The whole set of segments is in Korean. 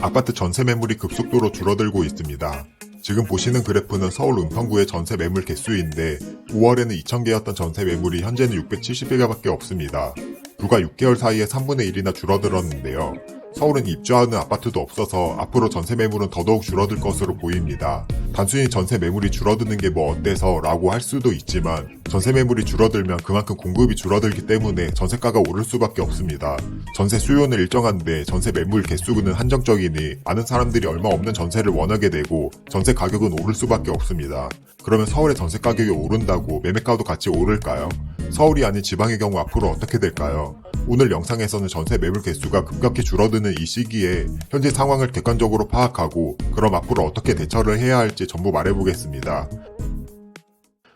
아파트 전세 매물이 급속도로 줄어들고 있습니다. 지금 보시는 그래프는 서울 은평구의 전세 매물 개수인데 5월에는 2,000개였던 전세 매물이 현재는 670개밖에 없습니다. 불과 6개월 사이에 3분의 1이나 줄어들었는데요. 서울은 입주하는 아파트도 없어서 앞으로 전세 매물은 더더욱 줄어들 것으로 보입니다. 단순히 전세 매물이 줄어드는 게 뭐 어때서 라고 할 수도 있지만 전세 매물이 줄어들면 그만큼 공급이 줄어들기 때문에 전세가가 오를 수밖에 없습니다. 전세 수요는 일정한데 전세 매물 개수는 한정적이니 많은 사람들이 얼마 없는 전세를 원하게 되고 전세 가격은 오를 수밖에 없습니다. 그러면 서울의 전세 가격이 오른다고 매매가도 같이 오를까요? 서울이 아닌 지방의 경우 앞으로 어떻게 될까요? 오늘 영상에서는 전세 매물 개수가 급격히 줄어드는 이 시기에 현재 상황을 객관적으로 파악하고 그럼 앞으로 어떻게 대처를 해야 할지 전부 말해보겠습니다.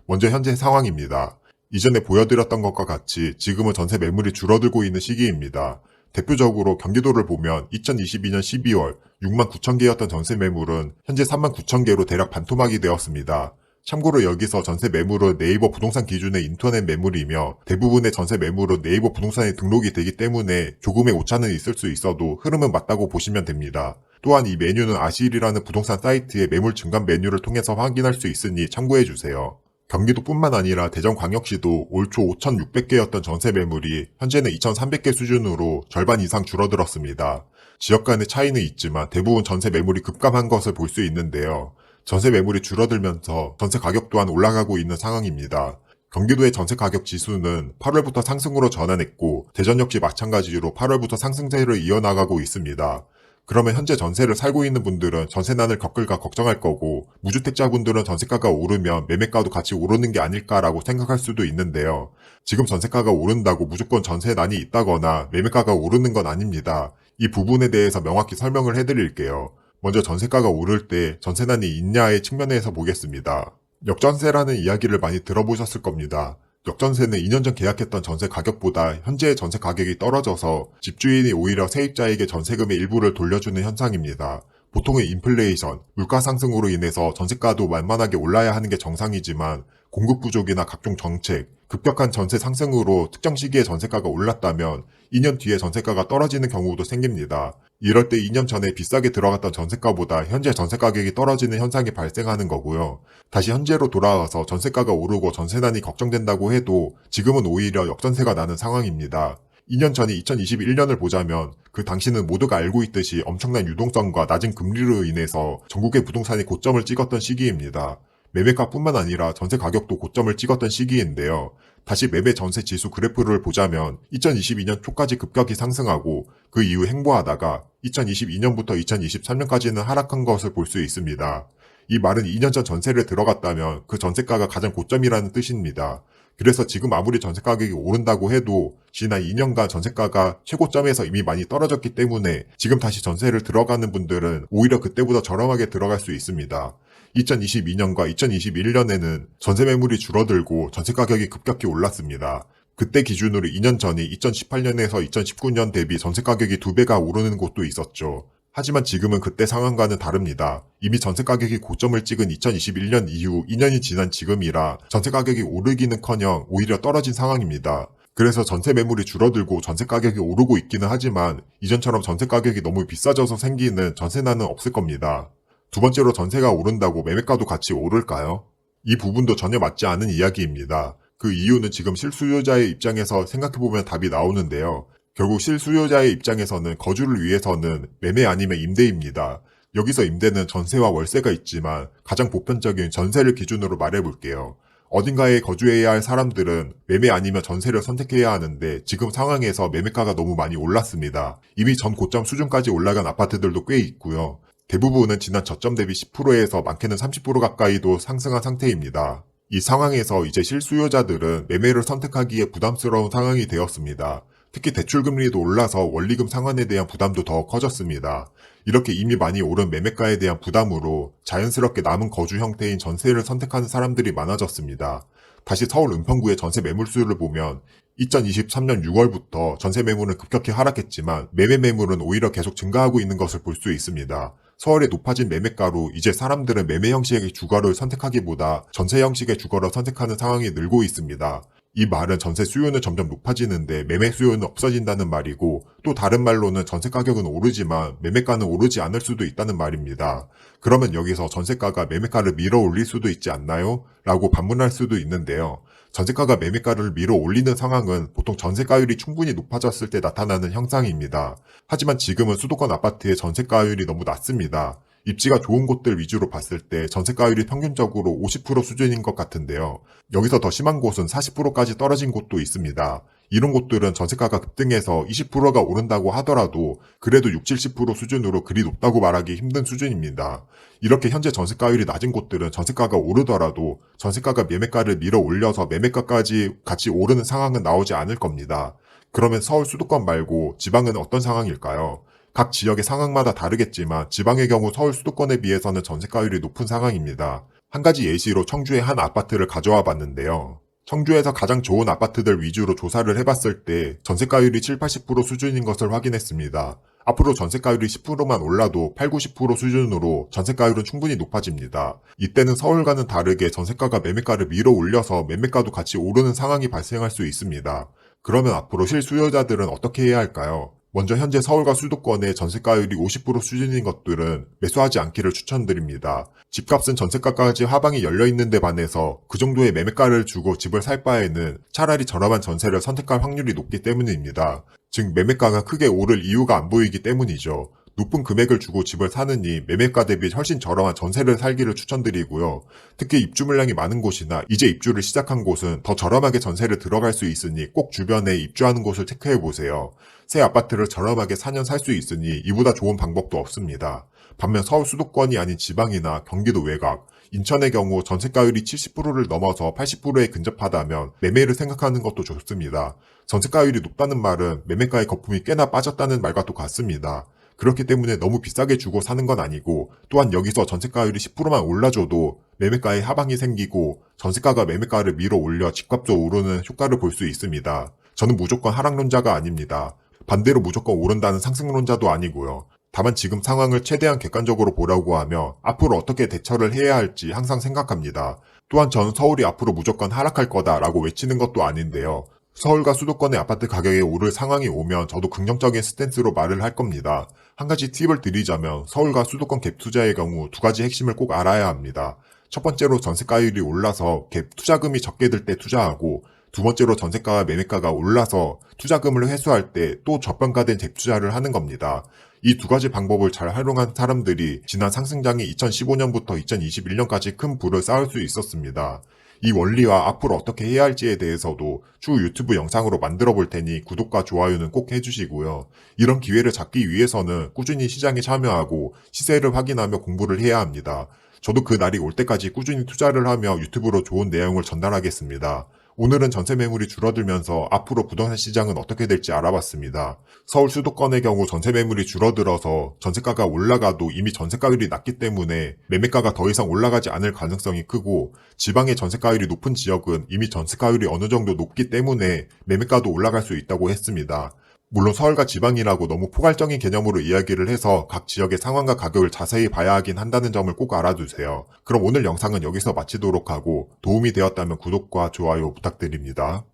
먼저 현재 상황입니다. 이전에 보여드렸던 것과 같이 지금은 전세 매물이 줄어들고 있는 시기입니다. 대표적으로 경기도를 보면 2022년 12월 69,000개였던 전세 매물은 현재 39,000개로 대략 반토막이 되었습니다. 참고로 여기서 전세 매물은 네이버 부동산 기준의 인터넷 매물이며 대부분의 전세 매물은 네이버 부동산에 등록이 되기 때문에 조금의 오차는 있을 수 있어도 흐름은 맞다고 보시면 됩니다. 또한 이 메뉴는 아실이라는 부동산 사이트의 매물 증감 메뉴를 통해서 확인할 수 있으니 참고해주세요. 경기도뿐만 아니라 대전광역시도 올 초 5,600개였던 전세 매물이 현재는 2,300개 수준으로 절반 이상 줄어들었습니다. 지역 간의 차이는 있지만 대부분 전세 매물이 급감한 것을 볼 수 있는데요. 전세 매물이 줄어들면서 전세 가격 또한 올라가고 있는 상황입니다. 경기도의 전세 가격 지수는 8월부터 상승으로 전환했고 대전 역시 마찬가지로 8월부터 상승세를 이어나가고 있습니다. 그러면 현재 전세를 살고 있는 분들은 전세난을 겪을까 걱정할 거고 무주택자분들은 전세가가 오르면 매매가도 같이 오르는 게 아닐까라고 생각할 수도 있는데요. 지금 전세가가 오른다고 무조건 전세난이 있다거나 매매가가 오르는 건 아닙니다. 이 부분에 대해서 명확히 설명을 해드릴게요. 먼저 전세가가 오를 때 전세난이 있냐의 측면에서 보겠습니다. 역전세라는 이야기를 많이 들어보셨을 겁니다. 역전세는 2년 전 계약했던 전세 가격보다 현재의 전세 가격이 떨어져서 집주인이 오히려 세입자에게 전세금의 일부를 돌려주는 현상입니다. 보통의 인플레이션, 물가 상승으로 인해서 전세가도 만만하게 올라야 하는 게 정상이지만 공급 부족이나 각종 정책, 급격한 전세 상승으로 특정 시기에 전세가가 올랐다면 2년 뒤에 전세가가 떨어지는 경우도 생깁니다. 이럴 때 2년 전에 비싸게 들어갔던 전세가보다 현재 전세 가격이 떨어지는 현상이 발생하는 거고요. 다시 현재로 돌아와서 전세가가 오르고 전세난이 걱정된다고 해도 지금은 오히려 역전세가 나는 상황입니다. 2년 전인 2021년을 보자면 그 당시는 모두가 알고 있듯이 엄청난 유동성과 낮은 금리로 인해서 전국의 부동산이 고점을 찍었던 시기입니다. 매매가뿐만 아니라 전세 가격도 고점을 찍었던 시기인데요. 다시 매매 전세 지수 그래프를 보자면 2022년 초까지 급격히 상승하고 그 이후 횡보하다가 2022년부터 2023년까지는 하락한 것을 볼 수 있습니다. 이 말은 2년 전 전세를 들어갔다면 그 전세가가 가장 고점이라는 뜻입니다. 그래서 지금 아무리 전세 가격이 오른다고 해도 지난 2년간 전세가가 최고점에서 이미 많이 떨어졌기 때문에 지금 다시 전세를 들어가는 분들은 오히려 그때보다 저렴하게 들어갈 수 있습니다. 2022년과 2021년에는 전세 매물이 줄어들고 전세 가격이 급격히 올랐습니다. 그때 기준으로 2년 전이 2018년에서 2019년 대비 전세 가격이 2배가 오르는 곳도 있었죠. 하지만 지금은 그때 상황과는 다릅니다. 이미 전세 가격이 고점을 찍은 2021년 이후 2년이 지난 지금이라 전세 가격이 오르기는커녕 오히려 떨어진 상황입니다. 그래서 전세 매물이 줄어들고 전세 가격이 오르고 있기는 하지만 이전처럼 전세 가격이 너무 비싸져서 생기는 전세난은 없을 겁니다. 두 번째로 전세가 오른다고 매매가도 같이 오를까요? 이 부분도 전혀 맞지 않은 이야기입니다. 그 이유는 지금 실수요자의 입장에서 생각해보면 답이 나오는데요. 결국 실수요자의 입장에서는 거주를 위해서는 매매 아니면 임대입니다. 여기서 임대는 전세와 월세가 있지만 가장 보편적인 전세를 기준으로 말해볼게요. 어딘가에 거주해야 할 사람들은 매매 아니면 전세를 선택해야 하는데 지금 상황에서 매매가가 너무 많이 올랐습니다. 이미 전 고점 수준까지 올라간 아파트들도 꽤 있고요. 대부분은 지난 저점 대비 10%에서 많게는 30% 가까이도 상승한 상태입니다. 이 상황에서 이제 실수요자들은 매매를 선택하기에 부담스러운 상황이 되었습니다. 특히 대출금리도 올라서 원리금 상환에 대한 부담도 더 커졌습니다. 이렇게 이미 많이 오른 매매가에 대한 부담으로 자연스럽게 남은 거주 형태인 전세를 선택하는 사람들이 많아졌습니다. 다시 서울 은평구의 전세 매물수를 보면 2023년 6월부터 전세 매물은 급격히 하락했지만 매매 매물은 오히려 계속 증가하고 있는 것을 볼 수 있습니다. 서울의 높아진 매매가로 이제 사람들은 매매 형식의 주거를 선택하기보다 전세 형식의 주거를 선택하는 상황이 늘고 있습니다. 이 말은 전세 수요는 점점 높아지는데 매매 수요는 없어진다는 말이고, 또 다른 말로는 전세 가격은 오르지만 매매가는 오르지 않을 수도 있다는 말입니다. 그러면 여기서 전세가가 매매가를 밀어 올릴 수도 있지 않나요? 라고 반문할 수도 있는데요. 전세가가 매매가를 밀어 올리는 상황은 보통 전세가율이 충분히 높아졌을 때 나타나는 현상입니다. 하지만 지금은 수도권 아파트의 전세가율이 너무 낮습니다. 입지가 좋은 곳들 위주로 봤을 때 전세가율이 평균적으로 50% 수준인 것 같은데요. 여기서 더 심한 곳은 40%까지 떨어진 곳도 있습니다. 이런 곳들은 전세가가 급등해서 20%가 오른다고 하더라도 그래도 60-70% 수준으로 그리 높다고 말하기 힘든 수준입니다. 이렇게 현재 전세가율이 낮은 곳들은 전세가가 오르더라도 전세가가 매매가를 밀어 올려서 매매가까지 같이 오르는 상황은 나오지 않을 겁니다. 그러면 서울 수도권 말고 지방은 어떤 상황일까요? 각 지역의 상황마다 다르겠지만 지방의 경우 서울 수도권에 비해서는 전세가율이 높은 상황입니다. 한 가지 예시로 청주의 한 아파트를 가져와 봤는데요. 청주에서 가장 좋은 아파트들 위주로 조사를 해봤을 때 전세가율이 7-80% 수준인 것을 확인했습니다. 앞으로 전세가율이 10%만 올라도 8-90% 수준으로 전세가율은 충분히 높아집니다. 이때는 서울과는 다르게 전세가가 매매가를 밀어 올려서 매매가도 같이 오르는 상황이 발생할 수 있습니다. 그러면 앞으로 실수요자들은 어떻게 해야 할까요? 먼저 현재 서울과 수도권의 전세가율이 50% 수준인 것들은 매수하지 않기를 추천드립니다. 집값은 전세가까지 하방이 열려있는 데 반해서 그 정도의 매매가를 주고 집을 살 바에는 차라리 저렴한 전세를 선택할 확률이 높기 때문입니다. 즉 매매가가 크게 오를 이유가 안 보이기 때문이죠. 높은 금액을 주고 집을 사느니 매매가 대비 훨씬 저렴한 전세를 살기를 추천드리고요. 특히 입주 물량이 많은 곳이나 이제 입주를 시작한 곳은 더 저렴하게 전세를 들어갈 수 있으니 꼭 주변에 입주하는 곳을 체크해보세요. 새 아파트를 저렴하게 4년 살 수 있으니 이보다 좋은 방법도 없습니다. 반면 서울 수도권이 아닌 지방이나 경기도 외곽, 인천의 경우 전세가율이 70%를 넘어서 80%에 근접하다면 매매를 생각하는 것도 좋습니다. 전세가율이 높다는 말은 매매가의 거품이 꽤나 빠졌다는 말과 똑같습니다. 그렇기 때문에 너무 비싸게 주고 사는 건 아니고, 또한 여기서 전세가율이 10%만 올라줘도 매매가에 하방이 생기고 전세가가 매매가를 밀어 올려 집값도 오르는 효과를 볼 수 있습니다. 저는 무조건 하락론자가 아닙니다. 반대로 무조건 오른다는 상승론자도 아니고요. 다만 지금 상황을 최대한 객관적으로 보라고 하며 앞으로 어떻게 대처를 해야 할지 항상 생각합니다. 또한 저는 서울이 앞으로 무조건 하락할 거다라고 외치는 것도 아닌데요. 서울과 수도권의 아파트 가격이 오를 상황이 오면 저도 긍정적인 스탠스로 말을 할 겁니다. 한 가지 팁을 드리자면 서울과 수도권 갭 투자의 경우 두 가지 핵심을 꼭 알아야 합니다. 첫 번째로 전세가율이 올라서 갭 투자금이 적게 들 때 투자하고, 두 번째로 전세가와 매매가가 올라서 투자금을 회수할 때 또 저평가된 재투자를 하는 겁니다. 이 두 가지 방법을 잘 활용한 사람들이 지난 상승장이 2015년부터 2021년까지 큰 부를 쌓을 수 있었습니다. 이 원리와 앞으로 어떻게 해야 할지에 대해서도 추후 유튜브 영상으로 만들어 볼 테니 구독과 좋아요는 꼭 해주시고요. 이런 기회를 잡기 위해서는 꾸준히 시장에 참여하고 시세를 확인하며 공부를 해야 합니다. 저도 그 날이 올 때까지 꾸준히 투자를 하며 유튜브로 좋은 내용을 전달하겠습니다. 오늘은 전세 매물이 줄어들면서 앞으로 부동산 시장은 어떻게 될지 알아봤습니다. 서울 수도권의 경우 전세 매물이 줄어들어서 전세가가 올라가도 이미 전세가율이 낮기 때문에 매매가가 더 이상 올라가지 않을 가능성이 크고, 지방의 전세가율이 높은 지역은 이미 전세가율이 어느 정도 높기 때문에 매매가도 올라갈 수 있다고 했습니다. 물론 서울과 지방이라고 너무 포괄적인 개념으로 이야기를 해서 각 지역의 상황과 가격을 자세히 봐야 하긴 한다는 점을 꼭 알아두세요. 그럼 오늘 영상은 여기서 마치도록 하고, 도움이 되었다면 구독과 좋아요 부탁드립니다.